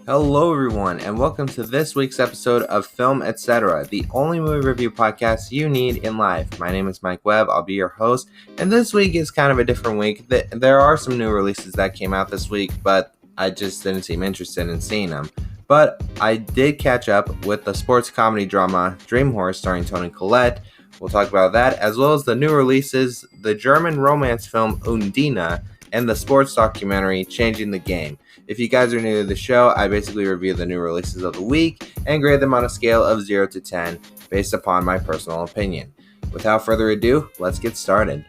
Hello, everyone, and welcome to this week's episode of Film Etc., the only movie review podcast you need in life. My name is Mike Webb. I'll be your host, and this week is kind of a different week. There are some new releases that came out this week, but I just didn't seem interested in seeing them. But I did catch up with the sports comedy drama Dream Horse starring Toni Colette. We'll talk about that, as well as the new releases, the German romance film Undine, and the sports documentary Changing the Game. If you guys are new to the show, I basically review the new releases of the week and grade them on a scale of 0 to 10 based upon my personal opinion. Without further ado, let's get started.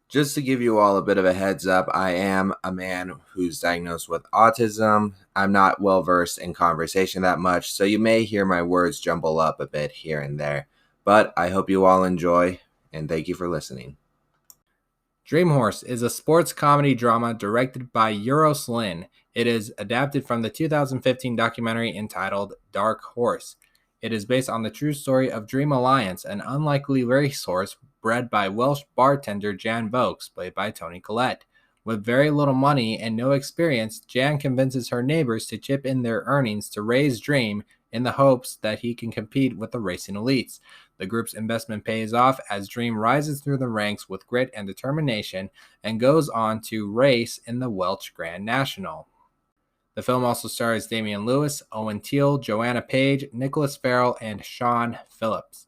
Just to give you all a bit of a heads up, I am a man who's diagnosed with autism. I'm not well versed in conversation that much, so you may hear my words jumble up a bit here and there. But I hope you all enjoy, and thank you for listening. Dream Horse is a sports comedy drama directed by Euros Lyn. It is adapted from the 2015 documentary entitled Dark Horse. It is based on the true story of Dream Alliance, an unlikely racehorse bred by Welsh bartender Jan Vokes, played by Toni Colette. With very little money and no experience, Jan convinces her neighbors to chip in their earnings to raise Dream in the hopes that he can compete with the racing elites. The group's investment pays off as Dream rises through the ranks with grit and determination and goes on to race in the Welsh Grand National. The film also stars Damian Lewis, Owen Teale, Joanna Page, Nicholas Farrell, and Sean Phillips.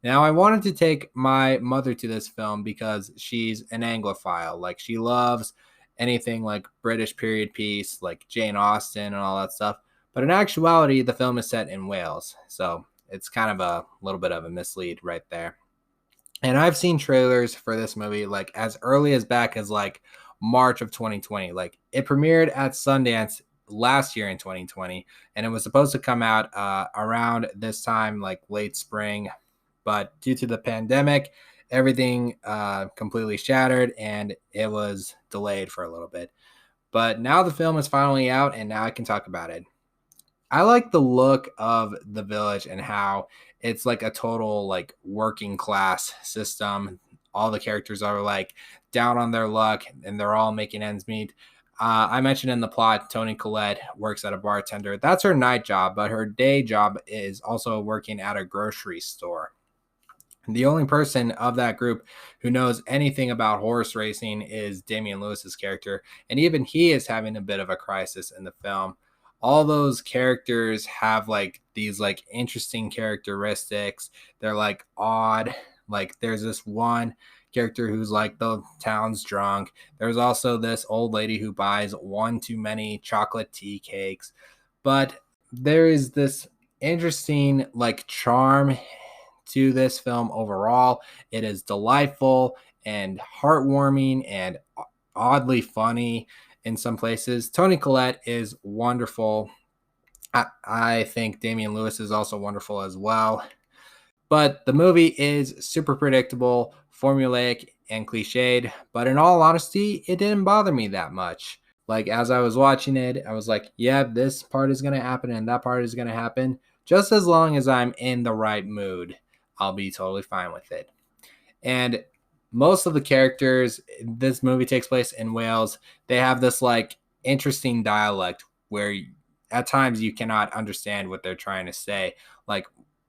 Now, I wanted to take my mother to this film because she's an Anglophile. Like, she loves anything like British period piece, like Jane Austen and all that stuff. But in actuality, the film is set in Wales. So it's kind of a little bit of a mislead right there. And I've seen trailers for this movie like as early as back as like March of 2020. Like, it premiered at Sundance last year in 2020, and it was supposed to come out around this time, like late spring. But due to the pandemic, everything completely shattered, and it was delayed for a little bit. But now the film is finally out, and now I can talk about it. I like the look of the village and how it's like a total like working class system. All the characters are like down on their luck, and they're all making ends meet. I mentioned in the plot, Toni Colette works at a bartender. That's her night job, but her day job is also working at a grocery store. The only person of that group who knows anything about horse racing is Damian Lewis's character, and even he is having a bit of a crisis in the film. All those characters have like these like interesting characteristics. They're like odd. Like, there's this one character who's like the town's drunk. There's also this old lady who buys one too many chocolate tea cakes. But there is this interesting like charm to this film overall. It is delightful and heartwarming and oddly funny in some places. Toni Collette is wonderful. I think Damian Lewis is also wonderful as well. But the movie is super predictable, formulaic, and cliched. But in all honesty, it didn't bother me that much. Like, as I was watching it, I was like, yeah, this part is going to happen and that part is going to happen. Just as long as I'm in the right mood, I'll be totally fine with it. And most of the characters, this movie takes place in Wales. They have this like interesting dialect where at times you cannot understand what they're trying to say. Like,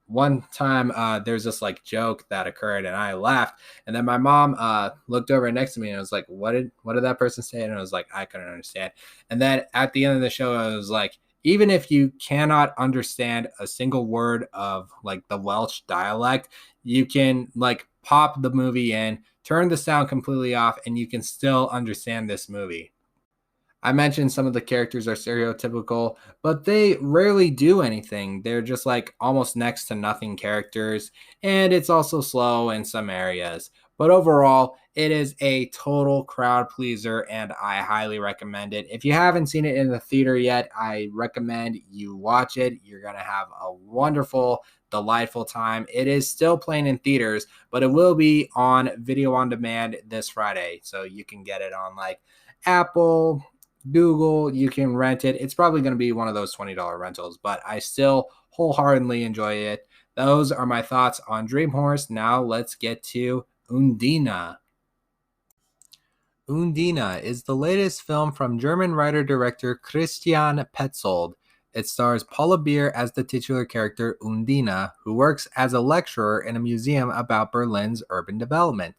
one time there's this like joke that occurred and I laughed, and then my mom looked over next to me and was like, what did that person say? And I was like, I couldn't understand. And then at the end of the show, I was like, even if you cannot understand a single word of like the Welsh dialect, you can like pop the movie in, turn the sound completely off, and you can still understand this movie. I mentioned some of the characters are stereotypical, but they rarely do anything. They're just like almost next to nothing characters, and it's also slow in some areas. But overall, it is a total crowd pleaser, and I highly recommend it. If you haven't seen it in the theater yet, I recommend you watch it. You're going to have a wonderful, delightful time. It is still playing in theaters, but it will be on video on demand this Friday. So you can get it on like Apple, Google, you can rent it. It's probably going to be one of those $20 rentals, but I still wholeheartedly enjoy it. Those are my thoughts on Dream Horse. Now let's get to Undine. Undine is the latest film from German writer-director Christian Petzold. It stars Paula Beer as the titular character Undine, who works as a lecturer in a museum about Berlin's urban development.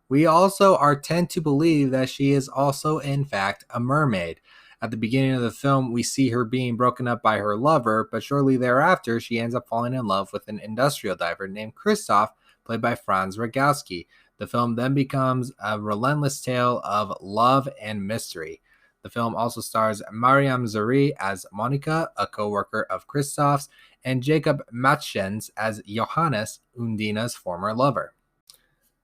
We also are tend to believe that she is also, in fact, a mermaid. At the beginning of the film, we see her being broken up by her lover, but shortly thereafter, she ends up falling in love with an industrial diver named Christoph, played by Franz Rogowski. The film then becomes a relentless tale of love and mystery. The film also stars Mariam Zuri as Monika, a co-worker of Christoph's, and Jacob Matschens as Johannes, Undine's former lover.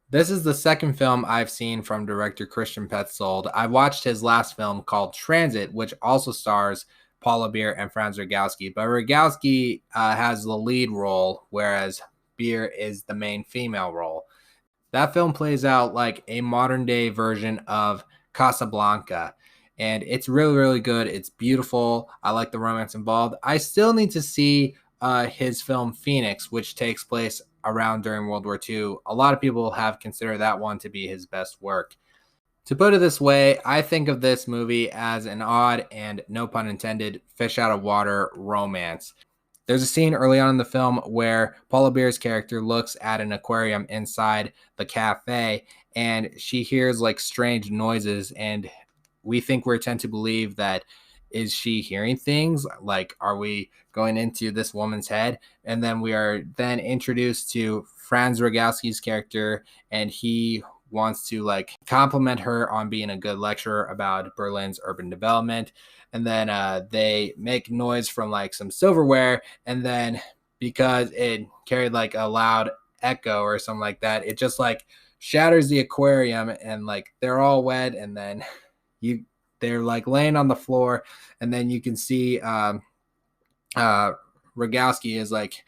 This is the second film I've seen from director Christian Petzold. I watched his last film called Transit, which also stars Paula Beer and Franz Rogowski, but Rogowski has the lead role, whereas Beer is the main female role. That film plays out like a modern day version of Casablanca, and it's really, really good. It's beautiful. I like the romance involved. I still need to see his film Phoenix, which takes place around during World War II. A lot of people have considered that one to be his best work. To put it this way, I think of this movie as an odd and, no pun intended, fish out of water romance. There's a scene early on in the film where Paula Beer's character looks at an aquarium inside the cafe and she hears like strange noises, and we think we're tend to believe that is she hearing things? Like, are we going into this woman's head? And then we are then introduced to Franz Rogowski's character, and he wants to like compliment her on being a good lecturer about Berlin's urban development. And then they make noise from like some silverware, and then because it carried like a loud echo or something like that, it just like shatters the aquarium, and like they're all wet, and then they're like laying on the floor, and then you can see Rogowski is like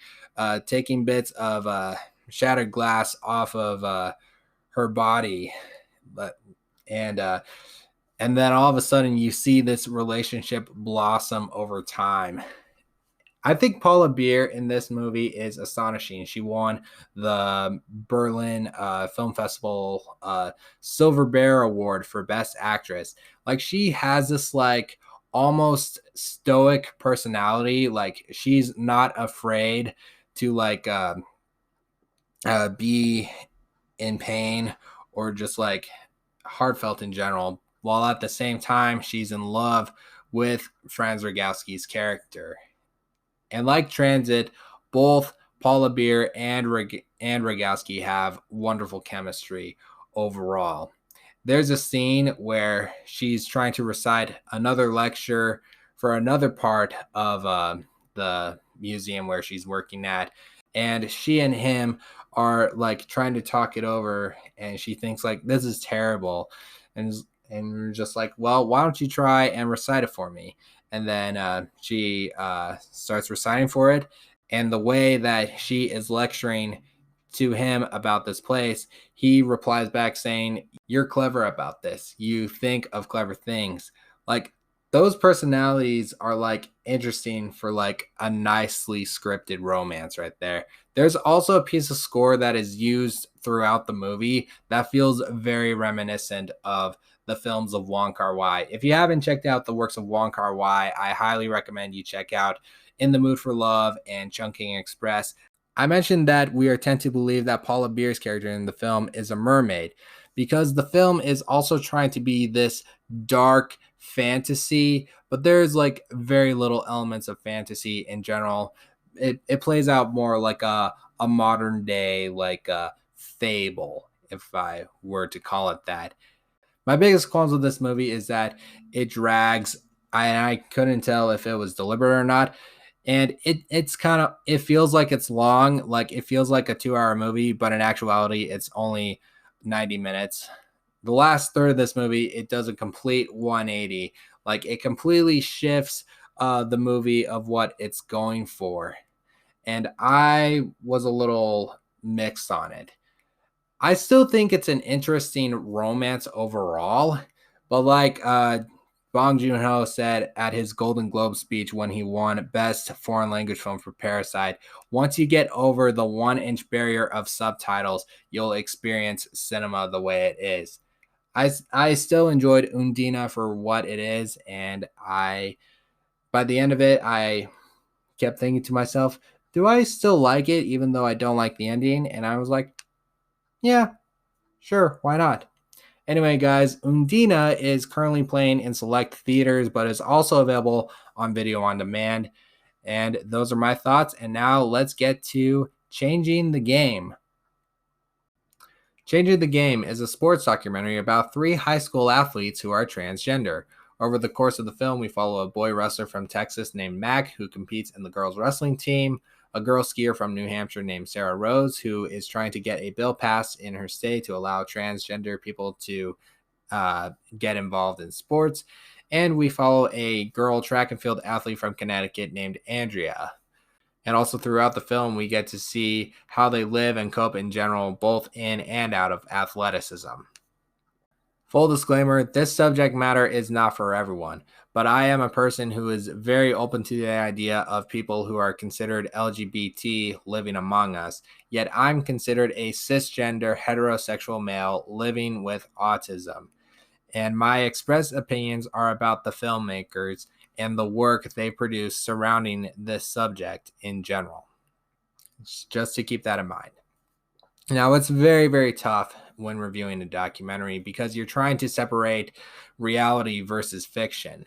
taking bits of shattered glass off of her body, and then all of a sudden you see this relationship blossom over time. I think Paula Beer in this movie is astonishing. She won the Berlin Film Festival Silver Bear Award for Best Actress. Like, she has this like almost stoic personality. Like, she's not afraid to like be in pain or just like heartfelt in general, while at the same time she's in love with Franz Rogowski's character. And like Transit, both Paula Beer and Rogowski have wonderful chemistry overall. There's a scene where she's trying to recite another lecture for another part of the museum where she's working at, and she and him are like trying to talk it over, and she thinks like this is terrible, and we're just like, well, why don't you try and recite it for me? And then she starts reciting for it, and the way that she is lecturing to him about this place, he replies back saying, "You're clever about this. You think of clever things." Like, those personalities are like interesting for like a nicely scripted romance right there. There's also a piece of score that is used throughout the movie that feels very reminiscent of the films of Wong Kar-wai. If you haven't checked out the works of Wong Kar-wai, I highly recommend you check out In the Mood for Love and Chungking Express. I mentioned that we are tend to believe that Paula Beer's character in the film is a mermaid because the film is also trying to be this dark fantasy, but there's like very little elements of fantasy in general. It plays out more like a modern day like a fable, if I were to call it that. My biggest qualms with this movie is that it drags. I couldn't tell if it was deliberate or not. And it's kind of, it feels like it's long, like it feels like a 2-hour movie, but in actuality, it's only 90 minutes. The last third of this movie, it does a complete 180. Like, it completely shifts the movie of what it's going for. And I was a little mixed on it. I still think it's an interesting romance overall, but like Bong Joon-ho said at his Golden Globe speech when he won Best Foreign Language Film for Parasite, once you get over the 1-inch barrier of subtitles, you'll experience cinema the way it is. I still enjoyed Undine for what it is, and by the end of it, I kept thinking to myself, do I still like it even though I don't like the ending? And I was like, yeah, sure, why not? Anyway, guys, Undine is currently playing in select theaters, but is also available on video on demand. And those are my thoughts. And now let's get to Changing the Game. Changing the Game is a sports documentary about 3 high school athletes who are transgender. Over the course of the film, we follow a boy wrestler from Texas named Mac who competes in the girls' wrestling team, a girl skier from New Hampshire named Sarah Rose who is trying to get a bill passed in her state to allow transgender people to get involved in sports. And we follow a girl track and field athlete from Connecticut named Andrea. And also throughout the film, we get to see how they live and cope in general, both in and out of athleticism. Full disclaimer, this subject matter is not for everyone, but I am a person who is very open to the idea of people who are considered LGBT living among us, yet I'm considered a cisgender heterosexual male living with autism. And my expressed opinions are about the filmmakers and the work they produce surrounding this subject in general. Just to keep that in mind. Now, it's very, very tough when reviewing a documentary because you're trying to separate reality versus fiction.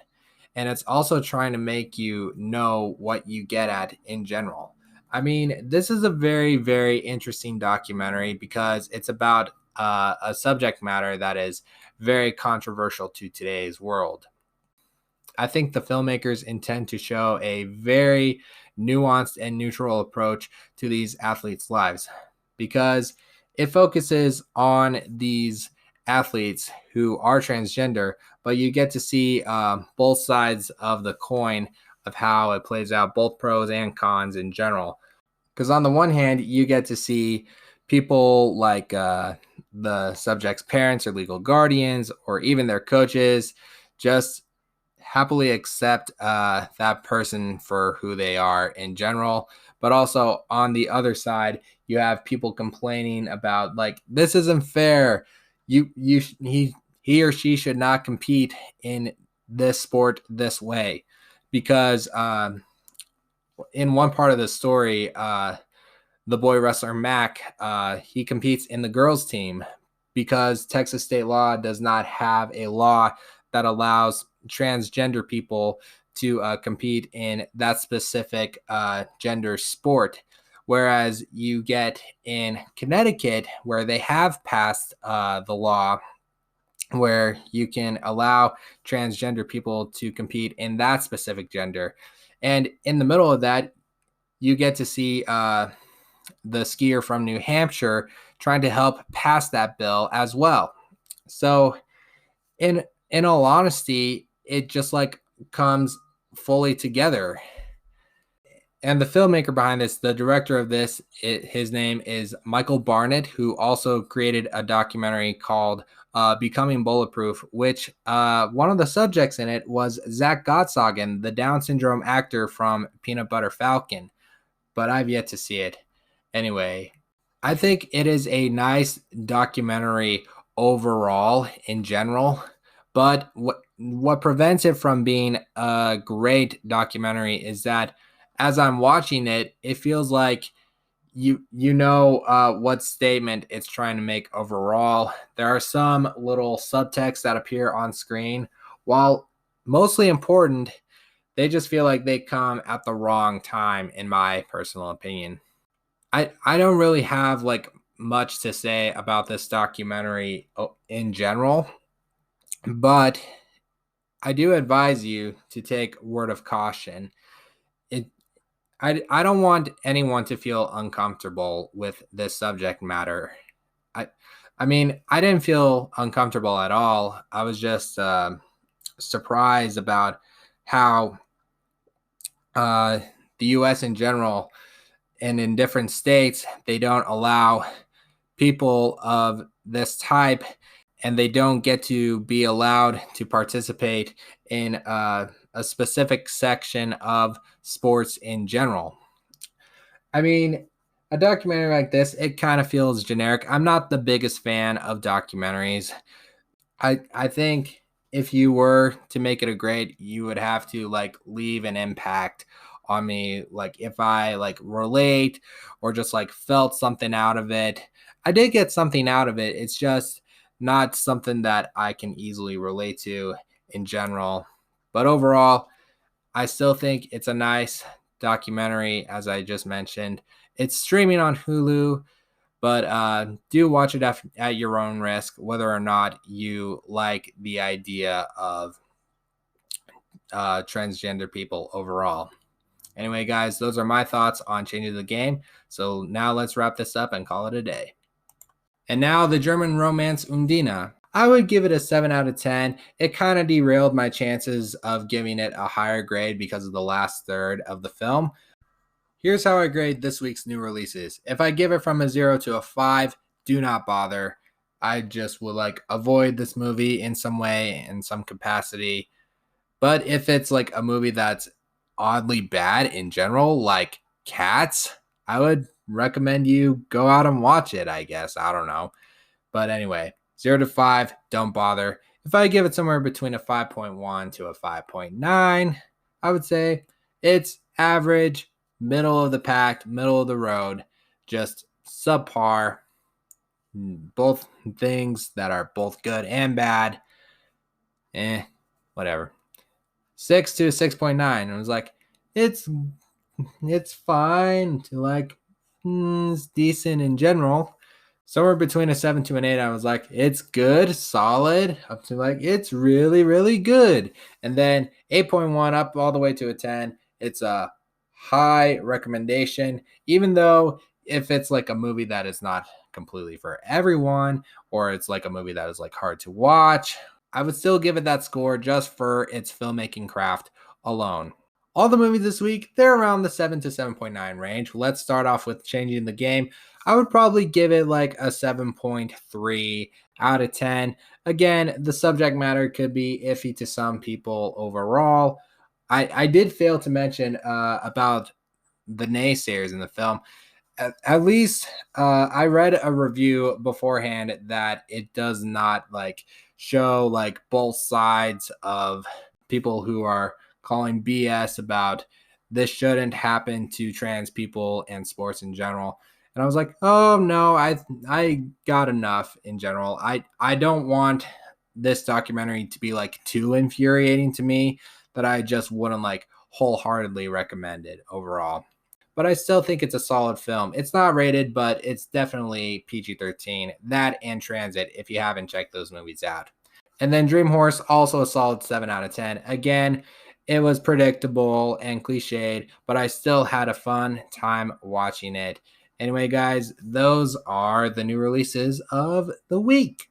And it's also trying to make you know what you get at in general. I mean, this is a very, very interesting documentary because it's about a subject matter that is very controversial to today's world. I think the filmmakers intend to show a very nuanced and neutral approach to these athletes' lives because it focuses on these athletes who are transgender, but you get to see both sides of the coin of how it plays out, both pros and cons in general. Because on the one hand, you get to see people like the subject's parents or legal guardians or even their coaches just happily accept that person for who they are in general. But also on the other side, you have people complaining about like, this isn't fair. He or she should not compete in this sport this way because in one part of the story, the boy wrestler Mac, he competes in the girls team because Texas state law does not have a law that allows transgender people to compete in that specific gender sport. Whereas you get in Connecticut, where they have passed the law where you can allow transgender people to compete in that specific gender. And in the middle of that, you get to see the skier from New Hampshire trying to help pass that bill as well. So in all honesty, it just like comes fully together. And the filmmaker behind this, the director of this, his name is Michael Barnett, who also created a documentary called Becoming Bulletproof, which one of the subjects in it was Zach Gottsagen, the Down syndrome actor from Peanut Butter Falcon. But I've yet to see it. Anyway, I think it is a nice documentary overall in general. But what prevents it from being a great documentary is that as I'm watching it, it feels like you know what statement it's trying to make overall. There are some little subtext that appear on screen. While mostly important, they just feel like they come at the wrong time, in my personal opinion. I don't really have like much to say about this documentary in general, but I do advise you to take word of caution. I don't want anyone to feel uncomfortable with this subject matter. I mean, I didn't feel uncomfortable at all. I was just surprised about how the U.S. in general and in different states, they don't allow people of this type and they don't get to be allowed to participate in a specific section of sports in general. I mean, a documentary like this, it kind of feels generic. I'm not the biggest fan of documentaries. I think if you were to make it a grade, you would have to like leave an impact on me. Like if I like relate or just like felt something out of it. I did get something out of it. It's just not something that I can easily relate to in general. But overall, I still think it's a nice documentary, as I just mentioned. It's streaming on Hulu, but do watch it at your own risk, whether or not you like the idea of transgender people overall. Anyway, guys, those are my thoughts on Changing the Game. So now let's wrap this up and call it a day. And now the German romance Undine. I would give it a 7 out of 10. It kind of derailed my chances of giving it a higher grade because of the last third of the film. Here's how I grade this week's new releases. If I give it from a 0 to a 5, do not bother. I just would like avoid this movie in some way, in some capacity. But if it's like a movie that's oddly bad in general, like Cats, I would recommend you go out and watch it, I guess. I don't know. But anyway, 0 to 5, don't bother. If I give it somewhere between a 5.1 to a 5.9, I would say it's average, middle of the pack, middle of the road, just subpar. Both things that are both good and bad. Whatever. 6 to 6.9. It was like, it's fine to like, it's decent in general. Somewhere between a 7 to an 8, I was like, it's good, solid, up to like, it's really, really good. And then 8.1 up all the way to a 10. It's a high recommendation, even though if it's like a movie that is not completely for everyone, or it's like a movie that is like hard to watch, I would still give it that score just for its filmmaking craft alone. All the movies this week, they're around the 7 to 7.9 range. Let's start off with Changing the Game. I would probably give it like a 7.3 out of 10. Again, the subject matter could be iffy to some people overall. I did fail to mention about the naysayers in the film. At least I read a review beforehand that it does not like show like both sides of people who are calling BS about this shouldn't happen to trans people and sports in general. And I was like, oh no, I got enough in general. I don't want this documentary to be like too infuriating to me that I just wouldn't like wholeheartedly recommend it overall. But I still think it's a solid film. It's not rated, but it's definitely PG-13. That and Transit, if you haven't checked those movies out. And then Dream Horse, also a solid 7 out of 10. Again, it was predictable and cliched, but I still had a fun time watching it. Anyway, guys, those are the new releases of the week.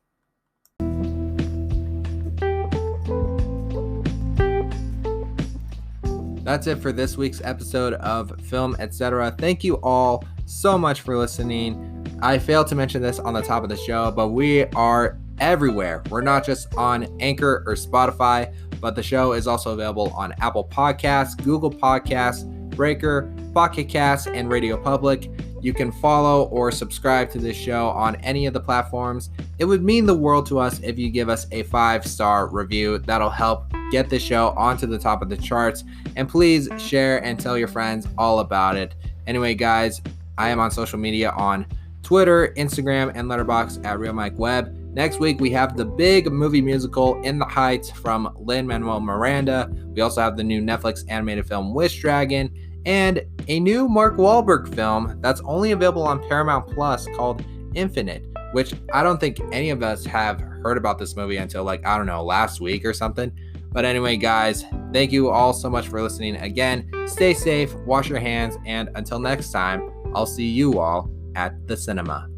That's it for this week's episode of Film Etc. Thank you all so much for listening. I failed to mention this on the top of the show, but we are everywhere. We're not just on Anchor or Spotify, but the show is also available on Apple Podcasts, Google Podcasts, Breaker, Pocket Casts, and Radio Public. You can follow or subscribe to this show on any of the platforms. It would mean the world to us if you give us a 5-star review. That'll help get this show onto the top of the charts. And please share and tell your friends all about it. Anyway, guys, I am on social media on Twitter, Instagram, and Letterboxd at RealMikeWebb. Next week, we have the big movie musical In the Heights from Lin-Manuel Miranda. We also have the new Netflix animated film Wish Dragon, and a new Mark Wahlberg film that's only available on Paramount Plus called Infinite, which I don't think any of us have heard about this movie until like, I don't know, last week or something. But anyway, guys, thank you all so much for listening. Again, stay safe, wash your hands, and until next time, I'll see you all at the cinema.